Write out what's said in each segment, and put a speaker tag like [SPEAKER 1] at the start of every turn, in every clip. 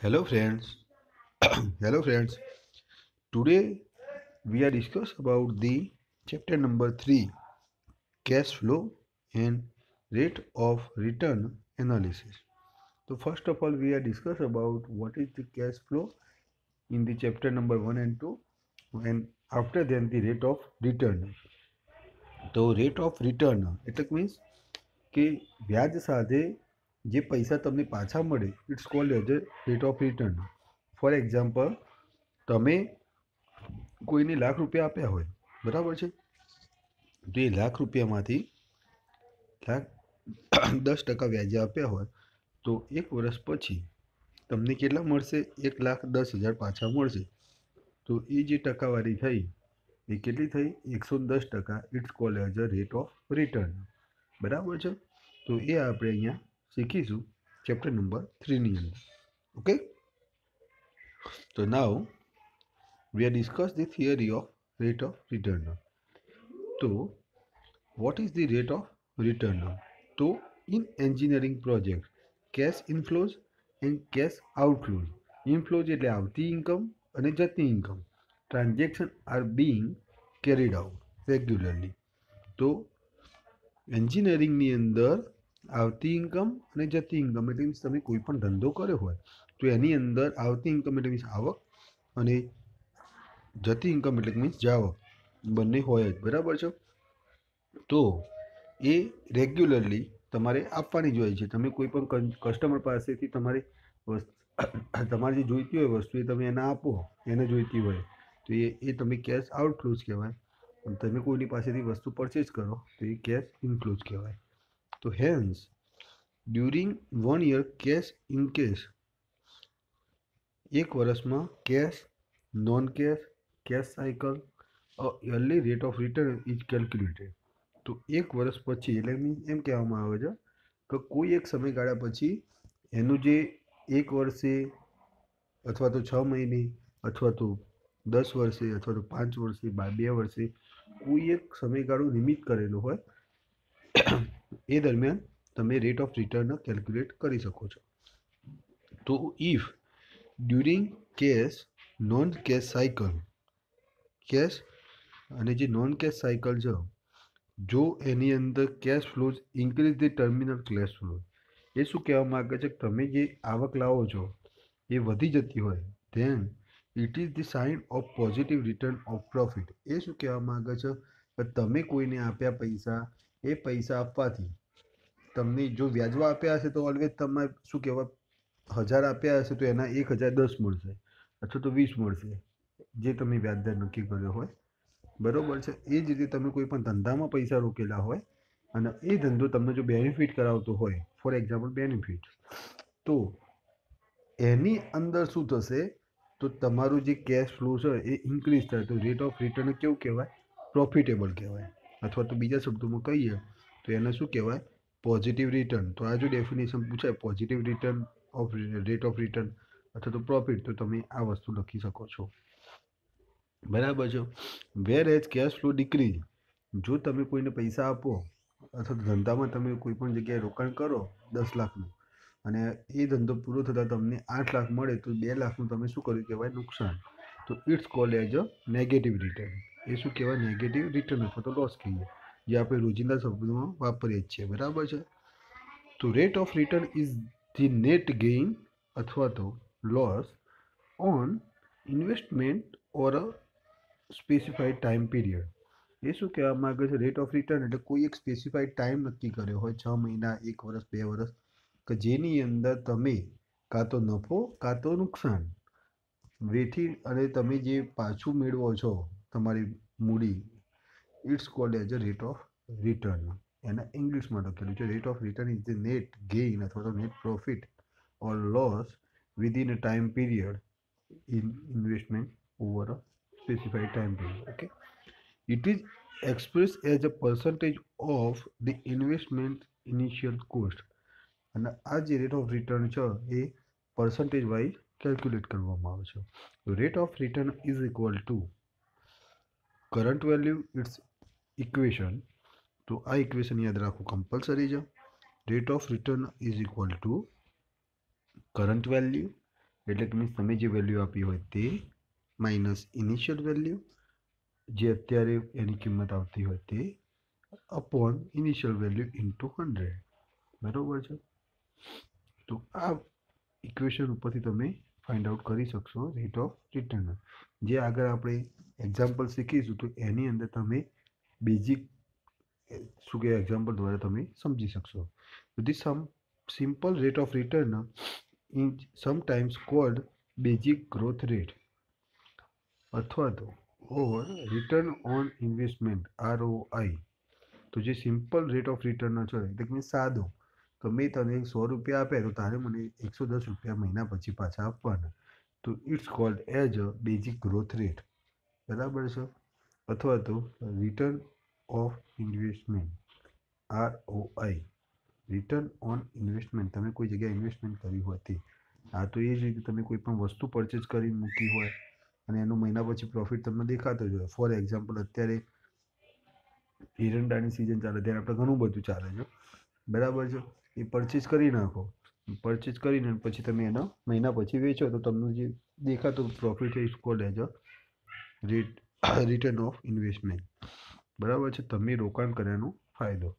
[SPEAKER 1] Hello friends. Hello friends. Today we are discuss about the chapter number 3, cash flow and rate of return analysis. So first of all we are discuss about what is the cash flow in the chapter number 1 and 2, and after then the rate of return. તો rate of return એટલે means કે વ્યાજ સાથે જે પૈસા તમને પાછા મળે it's called as a rate of return. For example, તમે કોઈને લાખ રૂપિયા આપ્યા હોય, બરાબર છે, તો એ લાખ રૂપિયામાંથી લાખ 10% વ્યાજે આપ્યા હોય તો એક વર્ષ પછી તમને કેટલા મળશે? 1,10,000 પાછા મળશે. તો એ જે ટકાવારી થઈ એ કેટલી થઈ? 110%. It's called as a rate of return. બરાબર છે. તો એ આપણે અહીંયા શીખીશું ચેપ્ટર નંબર 3ની અંદર. ઓકે. તો નાવ we have discussed the theory of rate of return. So, what is the rate of return? So, in engineering project, cash inflows and cash outflows. Inflows એટલે આવતી ઇન્કમ અને જતી income. Transaction are being carried out regularly. તો એન્જિનિયરિંગની અંદર આવતી income અને જતી ઇન્કમ એટલે મીન્સ તમે કોઈ પણ ધંધો કર્યો હોય તો એની અંદર આવતી ઇન્કમ એટલે મીન્સ આવક અને જતી ઇન્કમ એટલે મીન્સ જાવક બંને હોય જ, બરાબર છે. તો એ રેગ્યુલરલી તમારે આપવાની જ હોય છે. તમે કોઈ પણ કસ્ટમર પાસેથી તમારે જે જોઈતી હોય વસ્તુ એ તમે એને આપો, એને જોઈતી હોય તો એ તમે કેશ આઉટફ્લોઝ કહેવાય. તમે કોઈની પાસેથી વસ્તુ પરચેસ કરો તો એ કેશ ઇનફ્લોઝ કહેવાય. તો hence during 1 year cash in cash, એક વર્ષમાં cash, non cash, cash cycle, yearly rate of return is calculated. તો એક વર્ષ પછી એટલે એમ કહેવામાં આવે છે કે કોઈ એક સમયગાળા પછી એનું જે એક વર્ષે અથવા તો 6 મહિને અથવા તો 10 વર્ષે અથવા તો 5 વર્ષે 2 વર્ષે કોઈ એક સમયગાળો નિમિત્ત કરેલો હોય એ દરમિયાન તમે રેટ ઓફ રિટર્ન કેલ્ક્યુલેટ કરી શકો છો. તો if during cash non cash cycle, cash અને જે નોન કેશ સાયકલ છે, જો એની અંદર cash flows increase the terminal cash flow, એ શું કહેવા માગે છે? તમે જે આવક લાવો છો એ વધી જતી હોય then it is the sign of positive return of profit. એ શું કહેવા માગે છે કે તમે કોઈને આપ્યા પૈસા, એ પૈસા આપવાથી તમને જો વ્યાજવા આપ્યા હશે તો ઓલવેઝ તમારે શું કહેવાય, 1000 આપ્યા હશે તો એના 1010 મળશે અથવા તો 20 મળશે, જે તમે વ્યાજદર નક્કી કર્યો હોય, બરોબર છે. એ જ રીતે તમે કોઈ પણ ધંધામાં પૈસા રોકેલા હોય અને એ ધંધો તમને જો બેનિફિટ કરાવતો હોય, ફોર એક્ઝામ્પલ બેનિફિટ, તો એની અંદર શું થશે? તો તમારું જે કેશ ફ્લો છે એ ઇન્ક્રીઝ થાય. તો રેટ ઓફ રિટર્ન કેવું કહેવાય? પ્રોફિટેબલ કહેવાય. અથવા તો બીજા શબ્દોમાં કહીએ તો એને શું કહેવાય? Positive return. તો આ જો ડેફિનેશન પૂછાય positive return off rate of return અથવા તો પ્રોફિટ, તો તમે આ વસ્તુ લખી શકો છો, બરાબર છે. વેર એઝ કેશ ફ્લો ડિક્રીઝ, જો તમે કોઈને પૈસા આપો અથવા તો ધંધામાં તમે કોઈ પણ જગ્યાએ રોકાણ કરો 10 લાખનું અને એ ધંધો પૂરો થતાં તમને 8 લાખ મળે તો 2 લાખનું તમે શું કર્યું કહેવાય? નુકસાન. તો it's called as a negative return. એ શું કહેવાય? નેગેટિવ રિટર્ન અથવા તો લોસ કહીએ, જે આપણે રોજિંદા શબ્દોમાં વાપરીએ જ છીએ, બરાબર છે. તો rate of return is the net gain અથવા તો loss on investment or a specified time period. એ શું કહેવા માગે છે? રેટ ઓફ રિટર્ન એટલે કોઈ એક સ્પેસિફાઈડ ટાઈમ નક્કી કર્યો હોય, 6 મહિના, 1 વર્ષ, 2 વર્ષ, કે જેની અંદર તમે કાં તો નફો કાં તો નુકસાન વેઠી અને તમે જે પાછું મેળવો છો તમારી મૂડી, it's called as a rate of return. એના ઇંગ્લિશમાં લખેલું છે rate of return is the net gain અથવા તો net profit or loss within a time period in investment over a specified time period. Okay, it is expressed as a percentage of the investment initial cost. અને આ જે rate of return છે એ percentage wise calculate કરવામાં આવે છે. તો rate of return is equal to current value, it's equation. તો આ ઇક્વેશન યાદ રાખવું કમ્પલસરી છે. Rate of return is equal to current value એટલે કે મીન્સ તમે જે વેલ્યુ આપી હોય તે માઇનસ ઇનિશિયલ વેલ્યુ જે અત્યારે એની કિંમત આવતી હોય તે અપોન ઇનિશિયલ વેલ્યુ ઇન્ટુ 100. બરાબર છે. તો આ ઇક્વેશન ઉપરથી તમે ફાઇન્ડ આઉટ કરી શકશો રેટ ઓફ રિટર્ન. જે આગળ આપણે એક્ઝામ્પલ શીખીશું તો એની અંદર તમે બેઝિક શું કે એક્ઝામ્પલ દ્વારા તમે સમજી શકશો. This simple rate of return is sometimes cold basic growth rate અથવા તો ઓર રિટર્ન ઓન ઇન્વેસ્ટમેન્ટ ROI. તો જે સિમ્પલ રેટ ઓફ રિટર્ન છે એટલે કે સાદો, તો મેં તને 100 રૂપિયા આપ્યા તો તારે મને 110 રૂપિયા મહિના પછી પાછા આપવાના, તો it's called as a basic growth rate. બરાબર છે. અથવા તો return of investment ROI, return on investment. તમે કોઈ જગ્યાએ ઇન્વેસ્ટમેન્ટ કરી હોય તે. આ તો એ જ રીતે તમે કોઈ પણ વસ્તુ પરચેસ કરી મૂકી હોય અને એનો મહિના પછી પ્રોફિટ તમને દેખાતો જ હોય. ફોર એક્ઝામ્પલ અત્યારે એરંડાની સિઝન ચાલે ત્યારે આપણે ઘણું બધું ચાલે છે. બરાબર છે. એ પરચેસ કરી નાખો, પરચેસ કરીને પછી તમે એનો મહિના પછી વેચો તો તમને જે દેખાતું પ્રોફિટ છે is called as a return of investment. બરાબર છે. તમે રોકાણ કર્યાનો ફાયદો.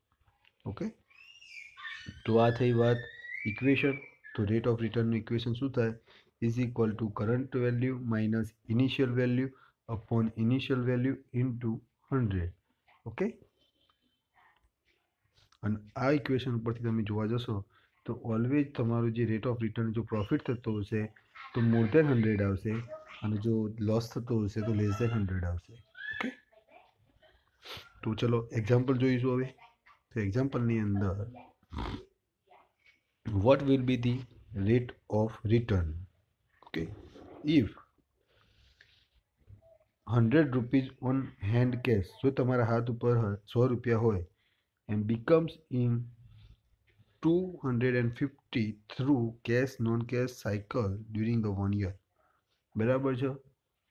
[SPEAKER 1] ઓકે. તો આ થઈ વાત ઇક્વેશન. તો રેટ ઓફ રિટર્નનું ઇક્વેશન શું થાય? Is equal to current value minus initial value upon initial value into 100. Okay. અને આ ઇક્વેશન ઉપરથી તમે જોવા જશો તો ઓલવેઝ તમારું જે રેટ ઓફ રિટર્ન જો પ્રોફિટ થતો હશે તો મોર દેન 100 આવશે, અને જો લોસ થતો હશે તો લેસ દેન 100 આવશે. ઓકે. તો ચલો એક્ઝામ્પલ જોઈશું હવે. તો એક્ઝામ્પલની અંદર what will be the rate of return? Okay, if 100 rupees on hand cash, જો તમારા હાથ ઉપર 100 રૂપિયા હોય and becomes in 250 through cash non cash cycle during the 1 year. બરાબર છે.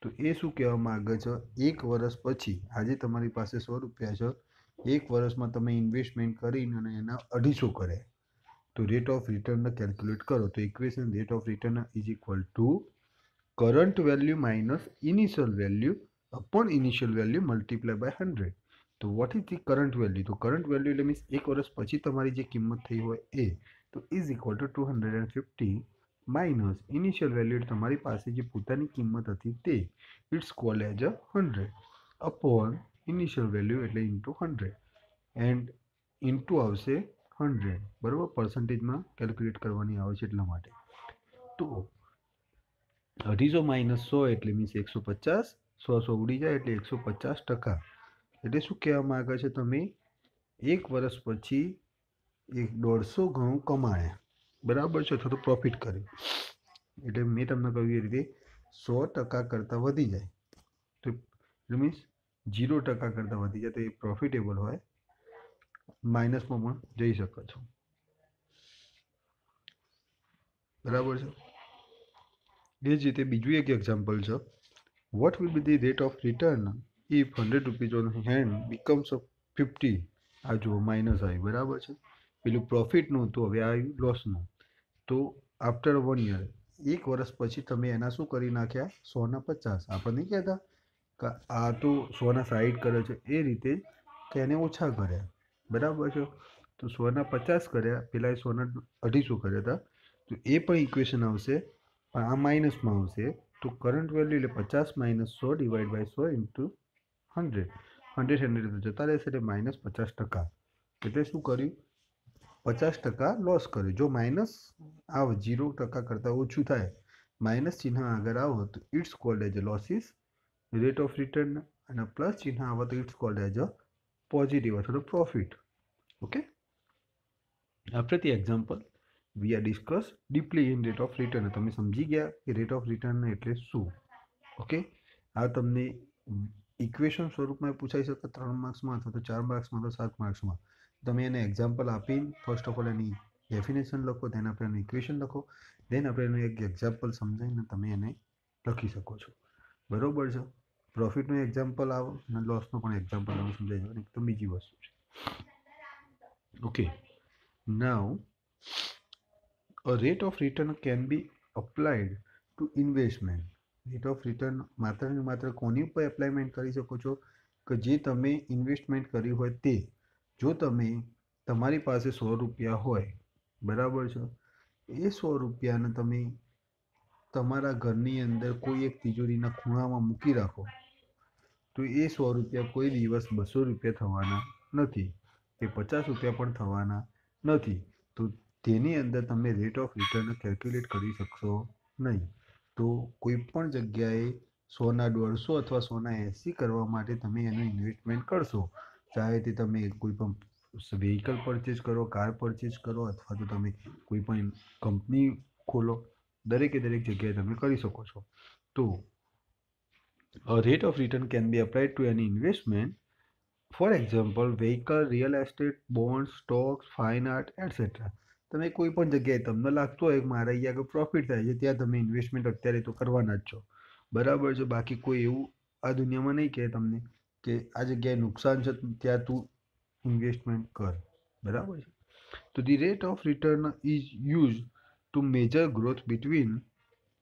[SPEAKER 1] તો એ શું કહેવા માંગે છે? એક વર્ષ પછી આજે તમારી પાસે 100 રૂપિયા છે, એક વર્ષમાં તમે ઇન્વેસ્ટમેન્ટ કરીને અને એના 250 કરે તો રેટ ઓફ રિટર્ન કેલ્ક્યુલેટ કરો. તો equation rate of return is equal to current value minus initial value upon initial value multiply by 100. તો what is the current value? તો કરંટ વેલ્યુ એટલે મીન્સ એક વર્ષ પછી તમારી જે કિંમત થઈ હોય એ, તો is equal to 250 minus initial value એટલે તમારી પાસે જે પોતાની કિંમત હતી તે, it's called as a 100 upon initial value એટલે ઇન્ટુ 100 એન્ડ ઇન્ટુ આવશે 100. બરાબર, પર્સન્ટેજમાં કેલ્ક્યુલેટ કરવાની આવે છે એટલા માટે. તો 250 માઇનસ 100 એટલે મીન્સ 150, 100 ઉડી જાય એટલે 150%. એટલે શું કહેવા માંગે છે? તમે એક વર્ષ પછી 150 ગણું કમાયા. બરાબર છે. અથવા તો પ્રોફિટ કર્યું. એટલે મેં તમને કહ્યું એ રીતે 100% કરતાં વધી જાય તો મીન્સ 0% કરતાં વધી જાય તો એ પ્રોફિટેબલ હોય, માઇનસમાં પણ જઈ શકો છો. બરાબર છે. એ જ રીતે બીજું એક એક્ઝામ્પલ છે. What will be the rate of return if 100 rupees on hand becomes of 50? આ જુઓ માઇનસ આવી. બરાબર છે. પેલું પ્રોફિટનું તો હવે આવ્યું લોસનું. તો આફ્ટર 1 યર, એક વર્ષ પછી તમે એના શું કરી નાખ્યા? 100ના 50. આપણે નહીં કહેતા કે આ તો 100ના 60 કરે છે, એ રીતે કે એને ઓછા કર્યા. બરાબર છે. તો 100ના 50 કર્યા, પેલા 100ના 250 કર્યા હતા. તો એ પણ ઇક્વેશન આવશે, પણ આ માઇનસમાં આવશે. તો કરંટ વેલ્યુ એટલે 50 માઇનસ 100 ડિવાઈડ બાય 100 ઇન્ટુ 100. 100 જતા રહેશે એટલે -50%. એટલે શું કર્યું? 50% લોસ કર્યું. જો માઇનસ આવો 0% કરતાં ઓછું થાય, માઇનસ ચિહ્ન આગળ આવો તો it's called as a losses rate of return, અને પ્લસ ચિહ્ન આવે તો it's called as a positive અથવા તો profit. Okay. After the example we are discuss deeply in rate of return. તમે સમજી ગયા કે રેટ ઓફ રિટર્ન એટલે શું? ઓકે. આ તમને ઇક્વેશન સ્વરૂપમાં પૂછાઈ શકે 3 માર્ક્સમાં અથવા તો 4 માર્ક્સમાં તો 7 માર્ક્સમાં. તમે એને એક્ઝામ્પલ આપીને first of all any definition લખો, તેના પર એનું ઇક્વેશન લખો, દેન આપણે એનું એક એક્ઝામ્પલ સમજાવીને તમે એને લખી શકો છો. બરાબર છે. પ્રોફિટનું એક્ઝામ્પલ આવો અને લોસનું પણ એક્ઝામ્પલ આવું સમજાઈ જવાનું, એકદમ બીજી વસ્તુ છે. Okay. Now a rate of return can be applied to investment. Rate of return માત્ર ને માત્ર કોની ઉપર એપ્લાયમેન્ટ કરી શકો છો કે જે તમે ઇન્વેસ્ટમેન્ટ કર્યું હોય તે. જો તમે તમારી પાસે 100 રૂપિયા હોય, બરાબર છે, એ 100 રૂપિયાને તમે તમારા ઘરની અંદર કોઈ એક તિજોરીના ખૂણામાં મૂકી રાખો તો એ 100 રૂપિયા કોઈ દિવસ 200 રૂપિયા થવાના નથી, કે 50 રૂપિયા પણ થવાના નથી. તો તેની અંદર તમે રેટ ઓફ રિટર્ન કેલ્ક્યુલેટ કરી શકશો નહીં. તો કોઈ પણ જગ્યાએ 100ના 150 અથવા 100ના 80 કરવા માટે તમે એનું ઇન્વેસ્ટમેન્ટ કરશો, ચાહે તે તમે કોઈ પણ વ્હીકલ પરચેસ કરો, કાર પરચેસ કરો, અથવા તો તમે કોઈ પણ કંપની ખોલો, દરેકે દરેક જગ્યાએ તમે કરી શકો છો. તો a rate of return can be applied to any investment. For example, vehicle, real estate, bonds, stocks, fine art, etc. તમે કોઈ પણ જગ્યાએ તમને લાગતું હોય કે મારા અહીંયા આગળ પ્રોફિટ થાય છે, ત્યાં તમે ઇન્વેસ્ટમેન્ટ અત્યારે તો કરવાના જ છો, બરાબર છે. બાકી કોઈ એવું આ દુનિયામાં નહીં કહે તમને કે આ જગ્યાએ નુકસાન છે ત્યાં તું ઇન્વેસ્ટમેન્ટ કર, બરાબર છે. તો the rate of return is use to measure growth between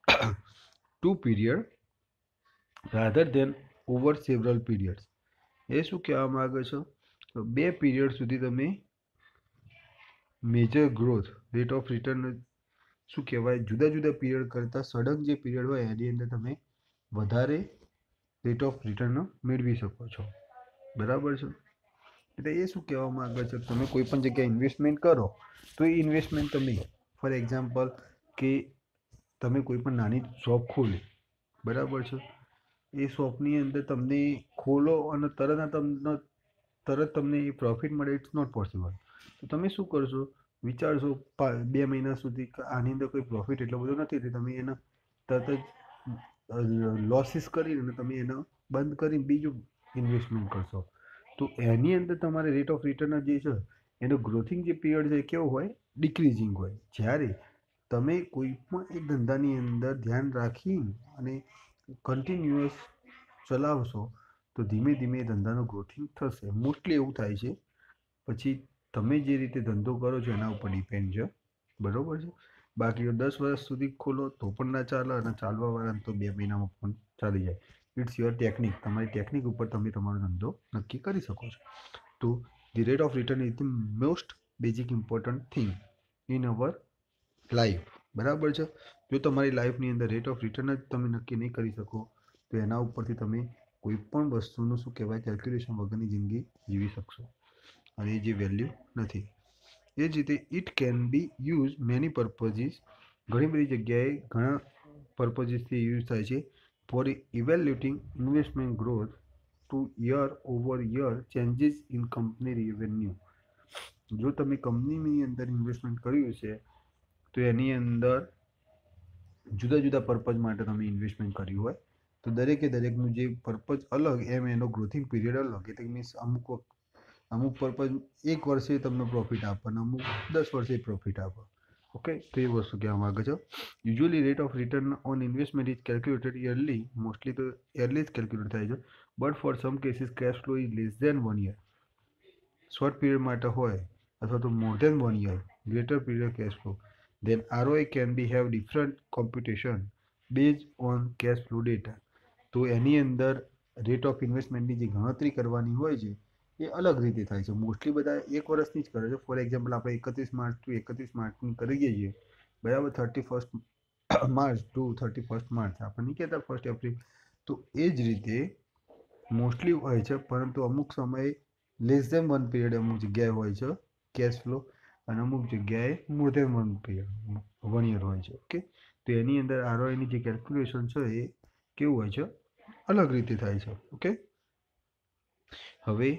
[SPEAKER 1] two period rather than over several periods. એ શું કહેવા માગે છે? તો બે પીરિયડ સુધી તમે measure growth rate of return શું કહેવાય, જુદા જુદા પીરિયડ કરતાં સડન જે પીરિયડ હોય એની અંદર તમે વધારે રેટ ઓફ રિટર્ન મેળવી શકો છો, બરાબર છે. એટલે એ શું કહેવા માગે છે, તમે કોઈ પણ જગ્યાએ ઇન્વેસ્ટમેન્ટ કરો તો એ ઇન્વેસ્ટમેન્ટ તમે ફોર એક્ઝામ્પલ કે તમે કોઈ પણ નાની શોપ ખોલી, બરાબર છે, એ શોપની અંદર તમને ખોલો અને તરત તમને એ પ્રોફિટ મળે, ઇટ્સ નોટ પોસિબલ. તો તમે શું કરશો, વિચારશો 2 મહિના સુધી આની અંદર કોઈ પ્રોફિટ એટલો બધો નથી, એટલે તમે એના તરત જ લોસીસ કરીને તમે એને બંધ કરીને બીજું ઇન્વેસ્ટમેન્ટ કરશો. તો એની અંદર તમારે રેટ ઓફ રિટર્ન જે છે એનો ગ્રોથિંગ જે પીરિયડ છે કેવો હોય, ડિક્રીઝિંગ હોય. જ્યારે તમે કોઈ પણ એક ધંધાની અંદર ધ્યાન રાખી અને કન્ટિન્યુઅસ ચલાવશો તો ધીમે ધીમે ધંધાનો ગ્રોથિંગ થશે. મોસ્ટલી એવું થાય છે. પછી તમે જે રીતે ધંધો કરો છો એના ઉપર ડિપેન્ડ છે, બરાબર છે. બાકી 10 વર્ષ સુધી ખોલો તો પણ ના ચાલે, અને ચાલવાવાળાને તો 2 મહિનામાં પણ ચાલી જાય. It's your technique. તમારી ટેકનિક ઉપર તમે તમારો ધંધો નક્કી કરી શકો છો. તો the rate of return is the most basic important thing in our life, બરાબર છે. જો તમારી લાઈફની અંદર રેટ ઓફ રિટર્ન જ તમે નક્કી નહીં કરી શકો તો એના ઉપરથી તમે કોઈ પણ વસ્તુનું શું કહેવાય કેલ્ક્યુલેશન વગરની જિંદગી જીવી શકશો, અને એ જે વેલ્યુ નથી. એ જ રીતે it can be use many purposes. ઘણી બધી જગ્યાએ ઘણા પર્પઝીસથી યુઝ થાય છે. For evaluating investment growth to year over year changes in company revenue. જો તમે કંપનીની અંદર ઇન્વેસ્ટમેન્ટ કર્યું છે તો એની અંદર જુદા જુદા પર્પઝ માટે તમે ઇન્વેસ્ટમેન્ટ કર્યું હોય તો દરેકનું જે પર્પઝ અલગ, એમ એનો ગ્રોથિંગ પીરિયડ અલગ. એટલે મીન્સ અમુક પર્પઝ 1 વર્ષે તમને પ્રોફિટ આપે અને અમુક 10 વર્ષે પ્રોફિટ આપે. ઓકે, તો એ વસ્તુ કહેવા માગે છે. Usually rate of return on investment is calculated yearly. Mostly તો યરલી જ કેલ્ક્યુલેટ થાય છે. But for some cases cash flow is less than 1 year. Short period માટે હોય અથવા તો more than 1 year greater period cash flow, then ROI can be have different computation based on cash flow data. તો એની અંદર rate of ઇન્વેસ્ટમેન્ટની જે ગણતરી કરવાની હોય છે એ અલગ રીતે થાય છે. મોસ્ટલી બધા 1 વર્ષની જ કરે છે. ફોર એક્ઝામ્પલ આપણે 31 માર્ચ ટુ 31 માર્ચની કરીએ છીએ, બરાબર, 31 માર્ચ ટુ 31 માર્ચ, આપણે નહીં કહેતા 1 એપ્રિલ. તો એ જ રીતે મોસ્ટલી હોય છે, પરંતુ અમુક સમયે લેસ દેન 1 પીરિયડ અમુક જગ્યાએ હોય છે કેશ ફ્લો, અને અમુક જગ્યાએ મોર દેન 1 પીરિયડ 1 યર હોય છે. ઓકે, તો એની અંદર આરઓઆઈની જે કેલ્ક્યુલેશન છે એ કેવું હોય છે, અલગ રીતે થાય છે. ઓકે, હવે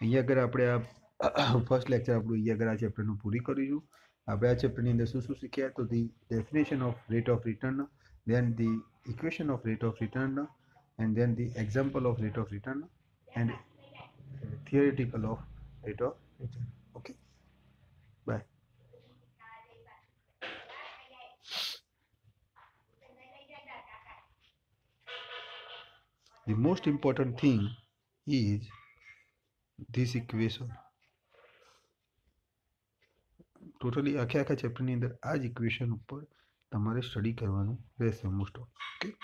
[SPEAKER 1] અહીંયા આગળ આપણે આ ફર્સ્ટ લેક્ચર આપણું અહીંયા આગળ આ ચેપ્ટરનું પૂરી કરીશું. આપણે આ ચેપ્ટરની અંદર શું શું શીખ્યા, તો the definition off rate of return, then the equation of rate of return, and then the example of rate of return, and theoretical of rate of return. Okay, bye. The most important thing is this equation. Totally આખા ચેપ્ટરની અંદર આ જ equation ઉપર તમારે study કરવાનું રહેશે most of. Okay.